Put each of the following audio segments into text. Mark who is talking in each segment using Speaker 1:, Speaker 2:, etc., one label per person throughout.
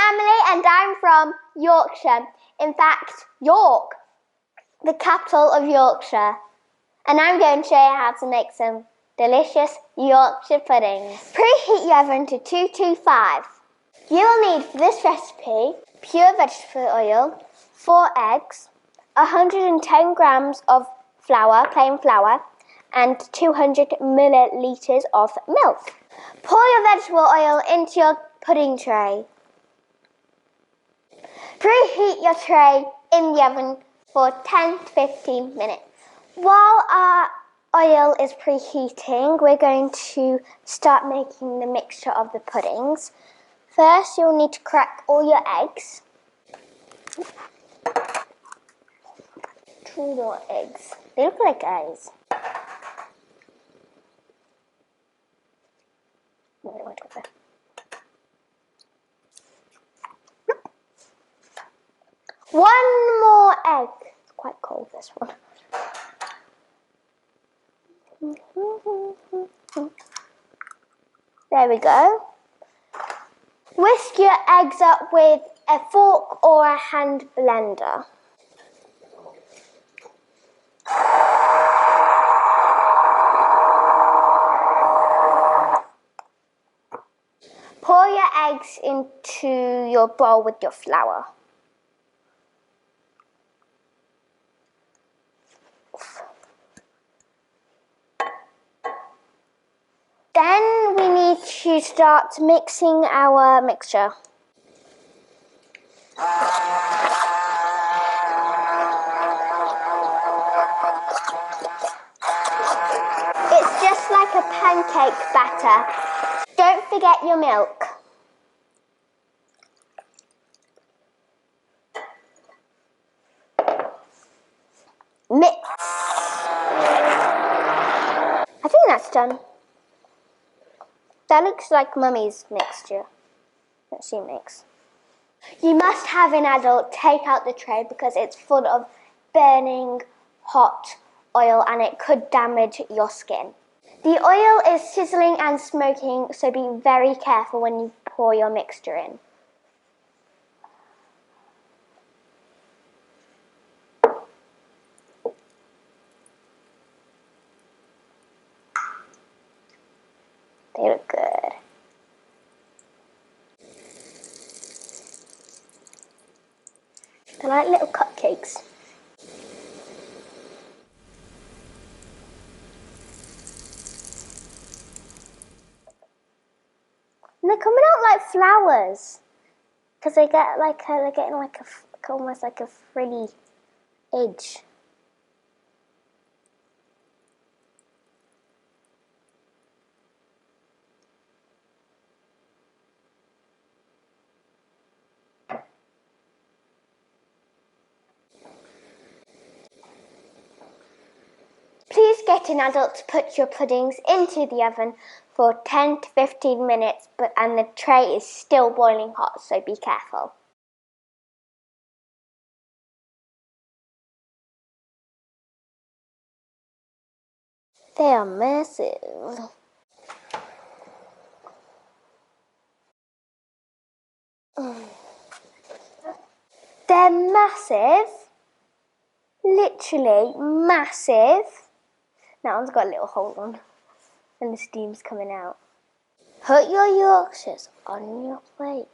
Speaker 1: Amalie and I'm from Yorkshire. In fact, York, the capital of Yorkshire. And I'm going to show you how to make some delicious Yorkshire puddings. Preheat your oven to 225. You will need for this recipe pure vegetable oil, 4 eggs, 110 grams of flour, plain flour, and 200 millilitres of milk. Pour your vegetable oil into your pudding tray. Preheat your tray in the oven for 10 to 15 minutes. While our oil is preheating, we're going to start making the mixture of the puddings. First, you'll need to crack all your eggs. 2 more eggs. They look like eyes. One more egg. It's quite cold, this one. There we go. Whisk your eggs up with a fork or a hand blender. Pour your eggs into your bowl with your flour. Then we need to start mixing our mixture. It's just like a pancake batter. Don't forget your milk. Mix. I think that's done. That looks like Mummy's mixture that she makes. You must have an adult take out the tray because it's full of burning hot oil and it could damage your skin. The oil is sizzling and smoking, so be very careful when you pour your mixture in. They look good. They're like little cupcakes. And they're coming out like flowers, because they get like they're getting like almost like a frilly edge. Please get an adult to put your puddings into the oven for 10 to 15 minutes, and the tray is still boiling hot, so be careful. They are massive. They're massive. Literally massive. That one's got a little hole on and the steam's coming out. Put your Yorkshires on your plate.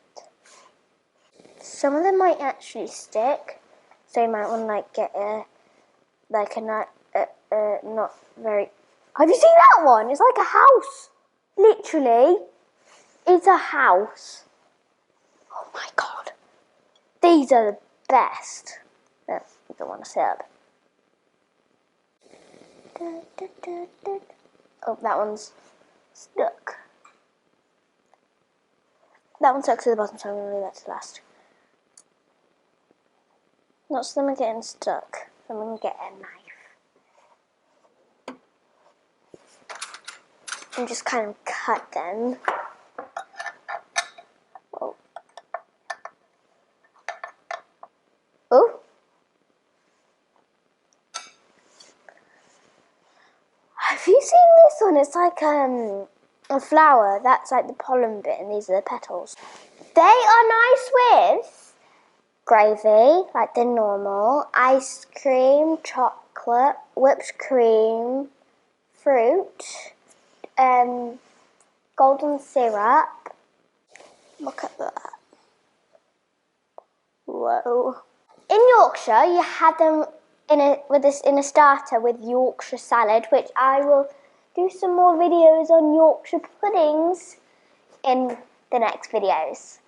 Speaker 1: Some of them might actually stick, so you might want to like get not very. Have you seen that one? It's like a house. Literally, it's a house. Oh my god, these are the best. I don't want to sit up. Oh, that one's stuck. That one stuck to the bottom, so I'm going to leave that to last. Lots of them are getting stuck, so I'm going to get a knife. And just kind of cut them. Oh. Oh. Have you seen this one? It's like A flower, that's like the pollen bit, and these are the petals. They are nice with gravy, like the normal, ice cream, chocolate, whipped cream, fruit, golden syrup. Look at that. Whoa. In Yorkshire, you had them in a starter with Yorkshire salad, which I will do some more videos on Yorkshire puddings in the next videos.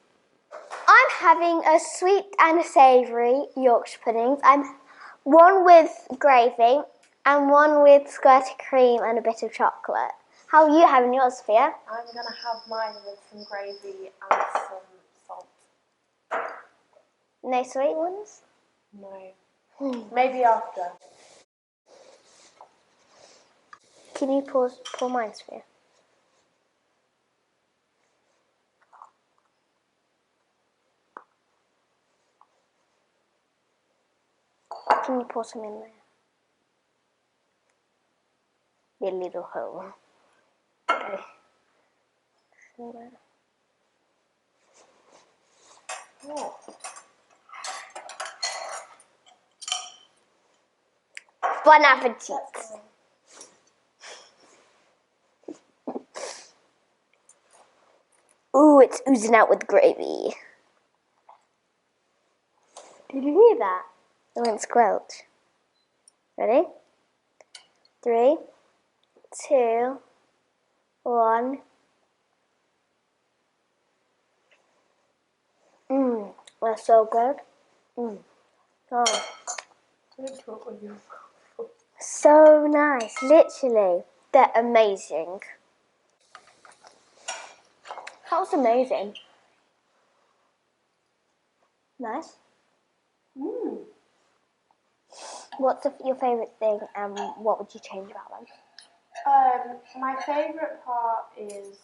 Speaker 1: I'm having a sweet and savoury Yorkshire puddings. I'm one with gravy and one with squirted cream and a bit of chocolate. How are you having yours, Sophia?
Speaker 2: I'm going to have mine with some gravy and some salt.
Speaker 1: No sweet ones?
Speaker 2: No. Maybe after.
Speaker 1: Can you pour mine, Sophia? Can you pour some in there? Your little hole. Okay.
Speaker 2: Oh.
Speaker 1: Bon appetit. Ooh, it's oozing out with gravy. Did you hear that? It went squelch. Ready? 3, 2, 1. That's so good. Oh.
Speaker 2: Don't talk with your mouth.
Speaker 1: So nice, literally. They're amazing. That was amazing. Nice. What's your favourite thing and what would you change about them?
Speaker 2: My favourite part is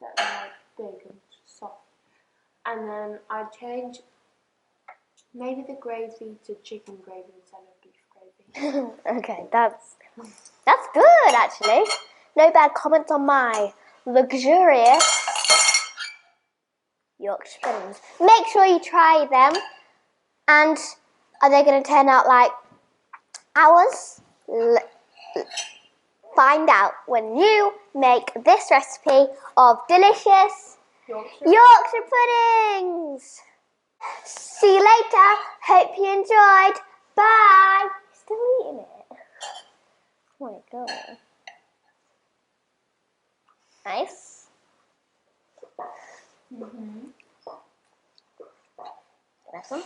Speaker 2: that they're big and soft. And then I'd change maybe the gravy to chicken gravy instead of beef gravy.
Speaker 1: Okay, that's good actually. No bad comments on my luxurious Yorkshire puddings. Make sure you try them. And are they going to turn out like ours? Find out when you make this recipe of delicious Yorkshire puddings. See you later. Hope you enjoyed. Bye. Still eating it. Oh my god. Nice. Next one.